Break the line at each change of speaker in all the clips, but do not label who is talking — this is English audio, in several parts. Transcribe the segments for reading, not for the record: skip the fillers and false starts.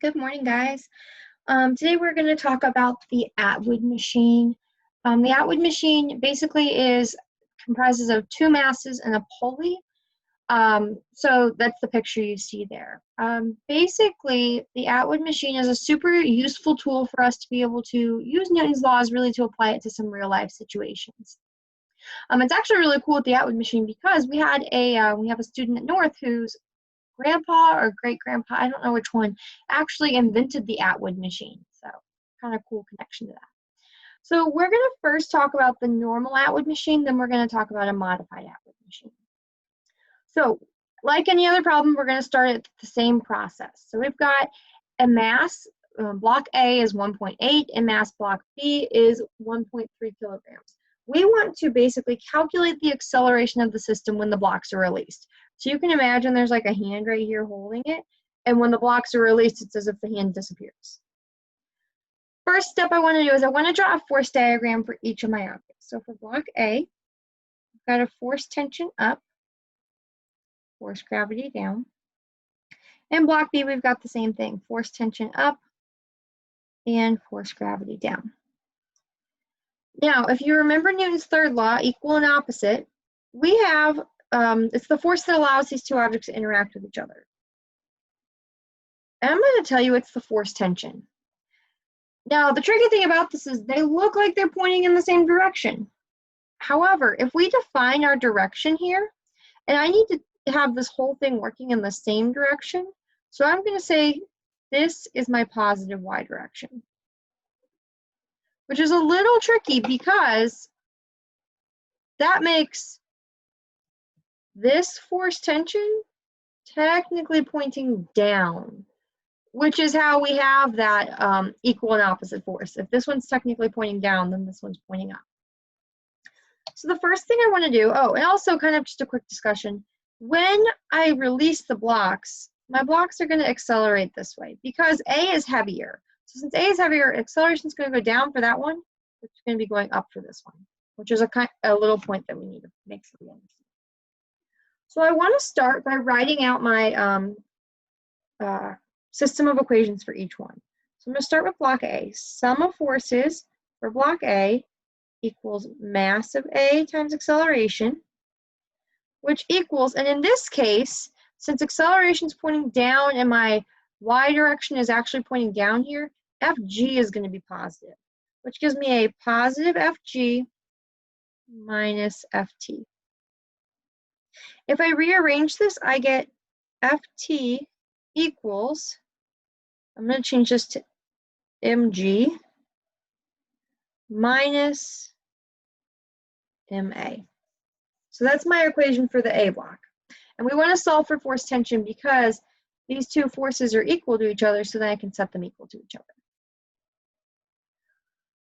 Good morning, guys. Today we're going to talk about the Atwood machine. The Atwood machine basically comprises of two masses and a pulley. So that's the picture you see there. Basically, the Atwood machine is a super useful tool for us to be able to use Newton's laws really to apply it to some real life situations. It's actually really cool with the Atwood machine because we have a student at North whose grandpa or great grandpa, I don't know which one, actually invented the Atwood machine. So kind of cool connection to that. So we're going to first talk about the normal Atwood machine, then we're going to talk about a modified Atwood machine. So like any other problem, we're going to start at the same process. So we've got a mass, block A is 1.8, and mass block B is 1.3 kilograms. We want to basically calculate the acceleration of the system when the blocks are released. So you can imagine there's like a hand right here holding it, and when the blocks are released, it's as if the hand disappears. First step I want to do is I want to draw a force diagram for each of my objects. So for block A, I've got a force tension up, force gravity down. And block B, we've got the same thing, force tension up and force gravity down. Now, if you remember Newton's third law, equal and opposite, we have, it's the force that allows these two objects to interact with each other. And I'm going to tell you it's the force tension. Now, the tricky thing about this is they look like they're pointing in the same direction. However, if we define our direction here, and I need to have this whole thing working in the same direction, so I'm going to say this is my positive y direction, which is a little tricky because that makes this force tension technically pointing down, which is how we have that equal and opposite force. If this one's technically pointing down, then this one's pointing up. So the first thing I want to do, oh, and also kind of just a quick discussion, when I release the blocks, my blocks are going to accelerate this way because A is heavier. So since A is heavier, acceleration is going to go down for that one, it's going to be going up for this one, which is a little point that we need to make sure we understand. So I want to start by writing out my system of equations for each one. So I'm going to start with block A. Sum of forces for block A equals mass of A times acceleration, which equals, and in this case, since acceleration is pointing down and my y direction is actually pointing down here, Fg is going to be positive, which gives me a positive Fg minus Ft. If I rearrange this, I get Ft equals, I'm going to change this to mg minus ma. So that's my equation for the A block. And we want to solve for force tension because these two forces are equal to each other, so then I can set them equal to each other.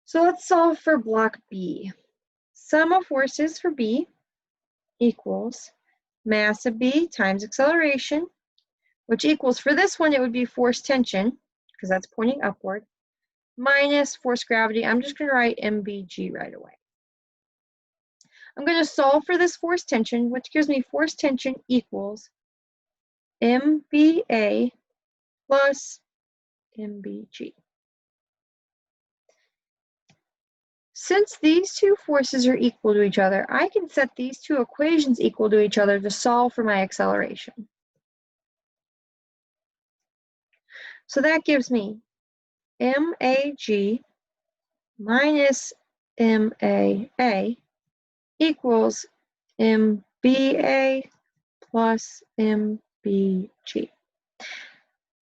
So let's solve for block B. Sum of forces for B equals mass of B times acceleration, which equals, for this one, it would be force tension, because that's pointing upward, minus force gravity. I'm just going to write mbg right away. I'm going to solve for this force tension, which gives me force tension equals mba plus mbg. Since these two forces are equal to each other, I can set these two equations equal to each other to solve for my acceleration. So that gives me mag minus maa equals mba plus mbg.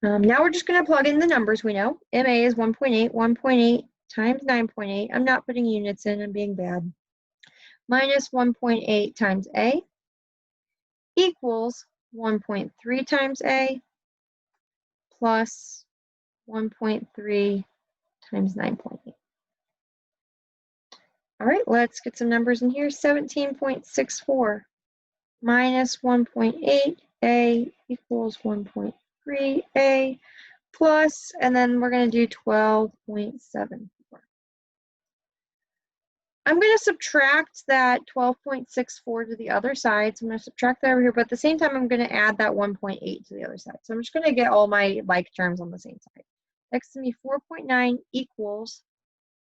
Now we're just going to plug in the numbers we know. Ma is 1.8, 1.8 times 9.8. I'm not putting units in, I'm being bad. Minus 1.8 times A equals 1.3 times A plus 1.3 times 9.8. All right, let's get some numbers in here. 17.64 minus 1.8, A equals 1.3, A plus, and then we're going to do 12.74. I'm going to subtract that 12.64 to the other side. So I'm going to subtract that over here, but at the same time, I'm going to add that 1.8 to the other side. So I'm just going to get all my like terms on the same side. Next to me, 4.9 equals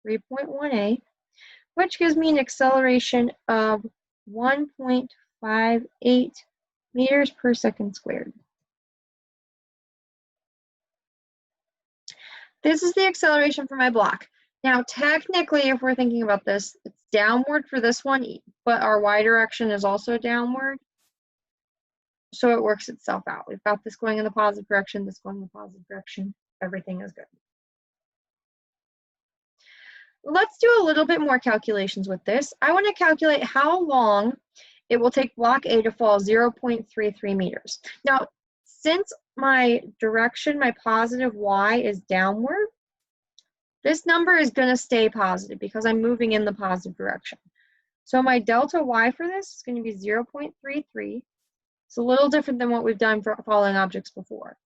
3.1a, which gives me an acceleration of 1.58 meters per second squared. This is the acceleration for my block. Now, technically, if we're thinking about this, it's downward for this one, but our y direction is also downward. So it works itself out. We've got this going in the positive direction, this going in the positive direction. Everything is good. Let's do a little bit more calculations with this. I want to calculate how long it will take block A to fall 0.33 meters. Now, since my direction, my positive y is downward, this number is going to stay positive because I'm moving in the positive direction. So my delta y for this is going to be 0.33. It's a little different than what we've done for falling objects before.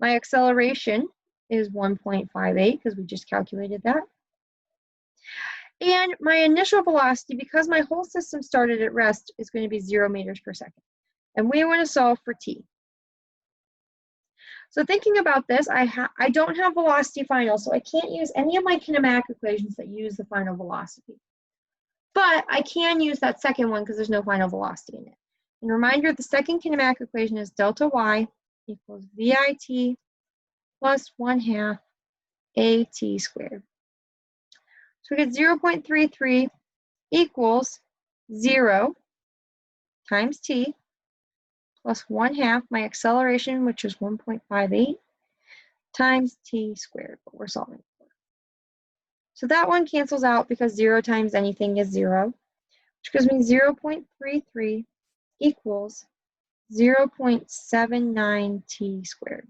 My acceleration is 1.58 because we just calculated that. And my initial velocity, because my whole system started at rest, is going to be 0 meters per second. And we want to solve for t. So thinking about this, I don't have velocity final, so I can't use any of my kinematic equations that use the final velocity. But I can use that second one because there's no final velocity in it. And reminder, the second kinematic equation is delta y equals VIT plus 1/2 AT squared. So we get 0.33 equals 0 times t plus 1/2 my acceleration, which is 1.58, times t squared, what we're solving for. So that one cancels out because 0 times anything is 0, which gives me 0.33 equals 0.79 t squared.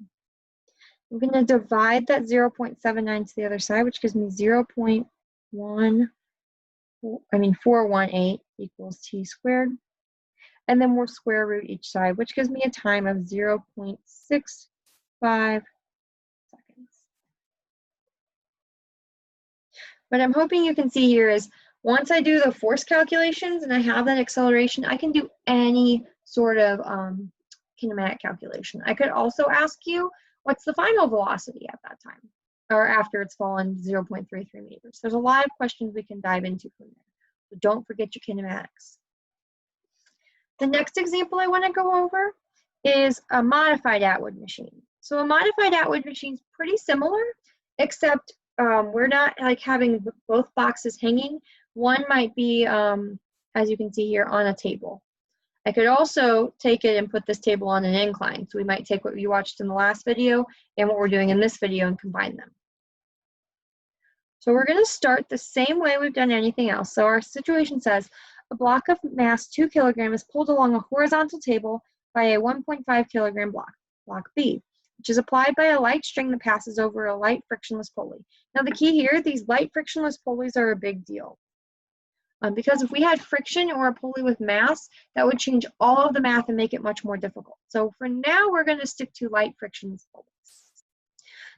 I'm going to divide that 0.79 to the other side, which gives me 418 equals t squared. And then we'll square root each side, which gives me a time of 0.65 seconds. What I'm hoping you can see here is once I do the force calculations and I have that acceleration, I can do any sort of kinematic calculation. I could also ask you, what's the final velocity at that time, or after it's fallen 0.33 meters? There's a lot of questions we can dive into from there. So don't forget your kinematics. The next example I want to go over is a modified Atwood machine. So a modified Atwood machine is pretty similar, except we're not like having both boxes hanging. One might be, as you can see here, on a table. I could also take it and put this table on an incline. So we might take what you watched in the last video and what we're doing in this video and combine them. So we're going to start the same way we've done anything else. So our situation says a block of mass 2 kilograms is pulled along a horizontal table by a 1.5 kilogram block, block B, which is applied by a light string that passes over a light frictionless pulley. Now the key here, these light frictionless pulleys are a big deal. Because if we had friction or a pulley with mass, that would change all of the math and make it much more difficult. So for now, we're going to stick to light frictionless pulleys.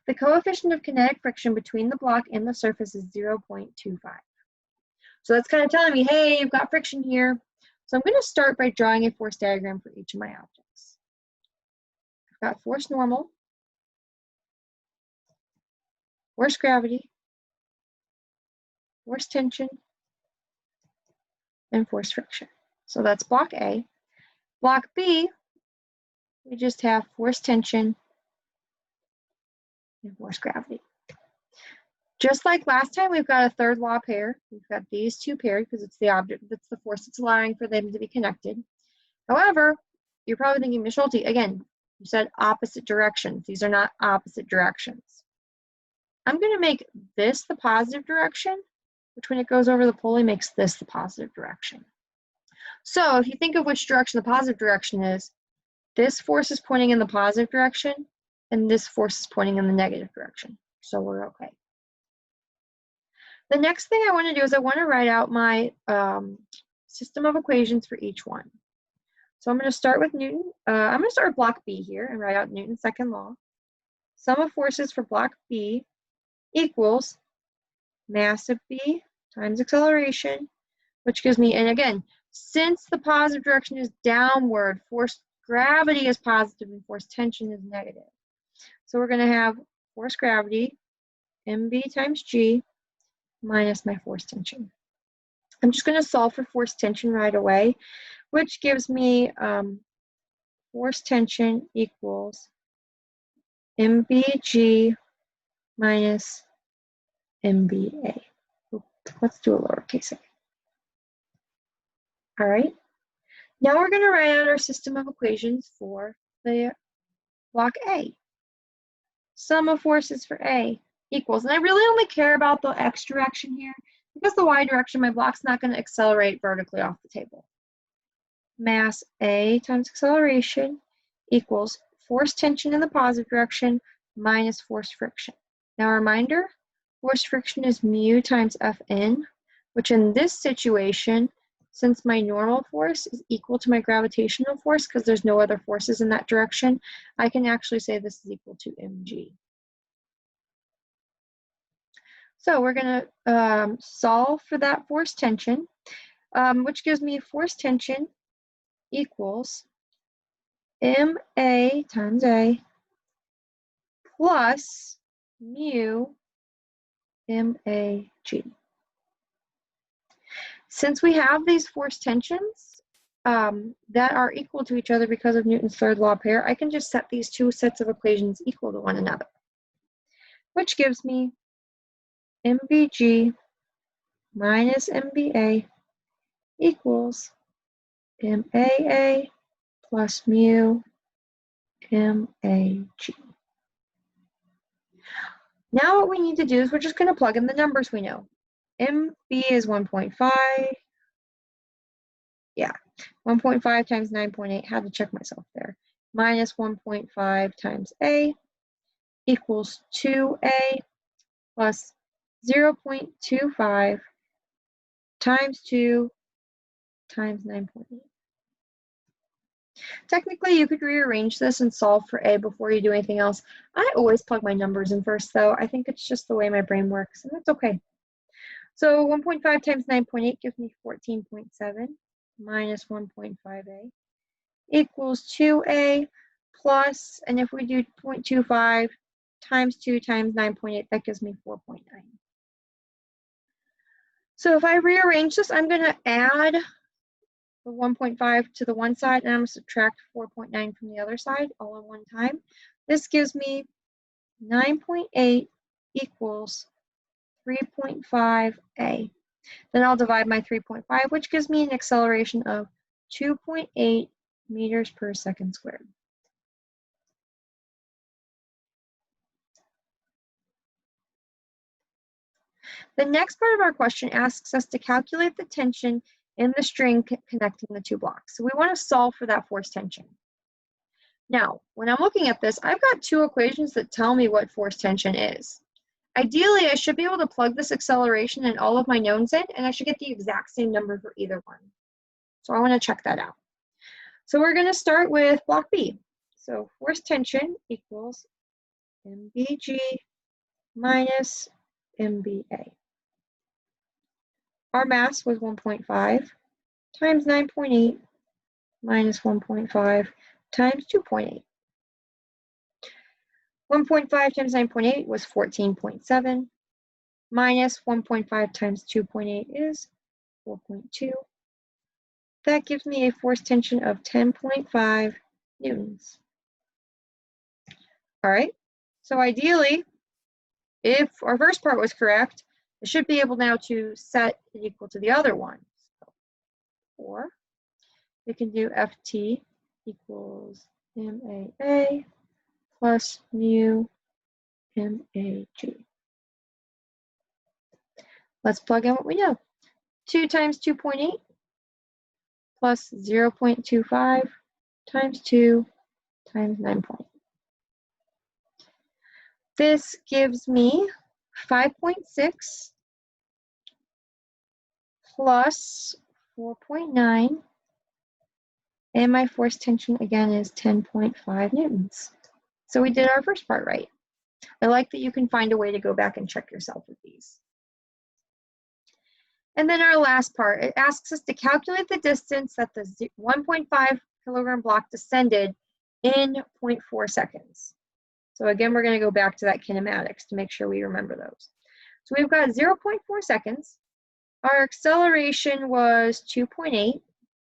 The coefficient of kinetic friction between the block and the surface is 0.25. So that's kind of telling me, hey, you've got friction here. So I'm going to start by drawing a force diagram for each of my objects. I've got force normal, force gravity, force tension, and force friction. So that's block A. Block B, we just have force tension and force gravity. Just like last time, we've got a third law pair. We've got these two paired because it's the object, that's the force that's allowing for them to be connected. However, you're probably thinking, Ms. Schulte, again, you said opposite directions. These are not opposite directions. I'm going to make this the positive direction, which when it goes over the pulley makes this the positive direction. So if you think of which direction the positive direction is, this force is pointing in the positive direction, and this force is pointing in the negative direction. So we're okay. The next thing I want to do is I want to write out my system of equations for each one. So I'm going to start with Newton. I'm going to start with block B here and write out Newton's second law. Sum of forces for block B equals mass of B times acceleration, which gives me, and again, since the positive direction is downward, force gravity is positive and force tension is negative. So we're going to have force gravity, mb times g, minus my force tension. I'm just going to solve for force tension right away, which gives me force tension equals mbg minus mba. Let's do a lowercase a. All right. Now we're going to write out our system of equations for the block A. Sum of forces for A equals, and I really only care about the x direction here, because the y direction, my block's not going to accelerate vertically off the table. Mass A times acceleration equals force tension in the positive direction minus force friction. Now a reminder, force friction is mu times Fn, which in this situation, since my normal force is equal to my gravitational force, because there's no other forces in that direction, I can actually say this is equal to mg. So we're going to solve for that force tension, which gives me force tension equals ma times a plus mu mag. Since we have these force tensions that are equal to each other because of Newton's third law of pair, I can just set these two sets of equations equal to one another, which gives me mbg minus mba equals maa plus mu mag. Now what we need to do is we're just going to plug in the numbers we know. mb is 1.5. Yeah, 1.5 times 9.8, had to check myself there, minus 1.5 times a equals 2a plus 0.25 times 2 times 9.8. Technically, you could rearrange this and solve for a before you do anything else. I always plug my numbers in first, though. I think it's just the way my brain works, and that's okay. So 1.5 times 9.8 gives me 14.7 minus 1.5a equals 2a plus, and if we do 0.25 times 2 times 9.8, that gives me 4.9. So if I rearrange this, I'm going to add the 1.5 to the one side, and I'm going to subtract 4.9 from the other side all at one time. This gives me 9.8 equals 3.5a. Then I'll divide my 3.5, which gives me an acceleration of 2.8 meters per second squared. The next part of our question asks us to calculate the tension in the string connecting the two blocks. So we want to solve for that force tension. Now, when I'm looking at this, I've got two equations that tell me what force tension is. Ideally, I should be able to plug this acceleration and all of my knowns in, and I should get the exact same number for either one. So I want to check that out. So we're going to start with block B. So force tension equals mbg minus mba. Our mass was 1.5 times 9.8 minus 1.5 times 2.8. 1.5 times 9.8 was 14.7 minus 1.5 times 2.8 is 4.2. That gives me a force tension of 10.5 newtons. All right, so ideally, if our first part was correct, I should be able now to set it equal to the other one. Or we can do Ft equals MAA plus mu MAG. Let's plug in what we know. 2 times 2.8 plus 0.25 times 2 times 9.8. This gives me 5.6 plus 4.9, and my force tension again is 10.5 newtons. So we did our first part right. I like that you can find a way to go back and check yourself with these. And then our last part, it asks us to calculate the distance that the 1.5 kilogram block descended in 0.4 seconds. So again, we're going to go back to that kinematics to make sure we remember those. So we've got 0.4 seconds. Our acceleration was 2.8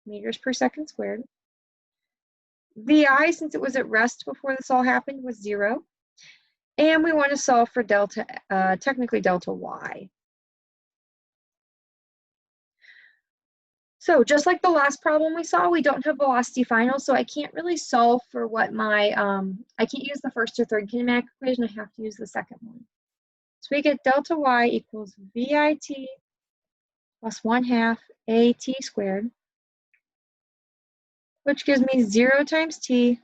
meters per second squared. VI, since it was at rest before this all happened, was 0. And we want to solve for delta, technically delta Y. So just like the last problem we saw, we don't have velocity final, so I can't really solve for what my, I can't use the first or third kinematic equation, I have to use the second one. So we get delta Y equals VIT plus 1/2 AT squared, which gives me 0 times T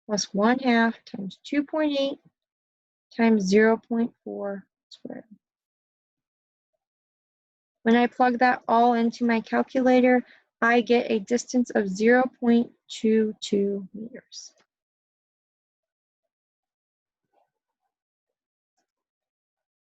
plus 1/2 times 2.8 times 0.4 squared. When I plug that all into my calculator, I get a distance of 0.22 meters.